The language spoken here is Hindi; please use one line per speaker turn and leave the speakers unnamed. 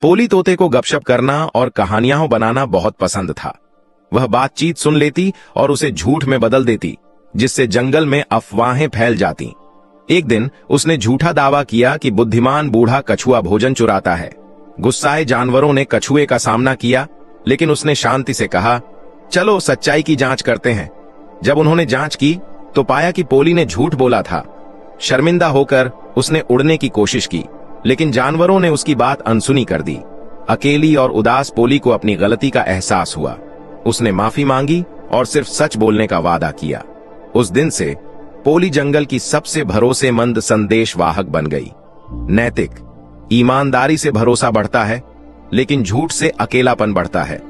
पोली तोते को गपशप करना और कहानियां बनाना बहुत पसंद था। वह बातचीत सुन लेती और उसे झूठ में बदल देती, जिससे जंगल में अफवाहें फैल जाती। एक दिन उसने झूठा दावा किया कि बुद्धिमान बूढ़ा कछुआ भोजन चुराता है। गुस्साए जानवरों ने कछुए का सामना किया, लेकिन उसने शांति से कहा, चलो सच्चाई की जांच करते हैं। जब उन्होंने जांच की तो पाया कि पोली ने झूठ बोला था। शर्मिंदा होकर उसने उड़ने की कोशिश की, लेकिन जानवरों ने उसकी बात अनसुनी कर दी। अकेली और उदास पोली को अपनी गलती का एहसास हुआ। उसने माफी मांगी और सिर्फ सच बोलने का वादा किया। उस दिन से पोली जंगल की सबसे भरोसेमंद संदेशवाहक बन गई। नैतिक ईमानदारी से भरोसा बढ़ता है, लेकिन झूठ से अकेलापन बढ़ता है।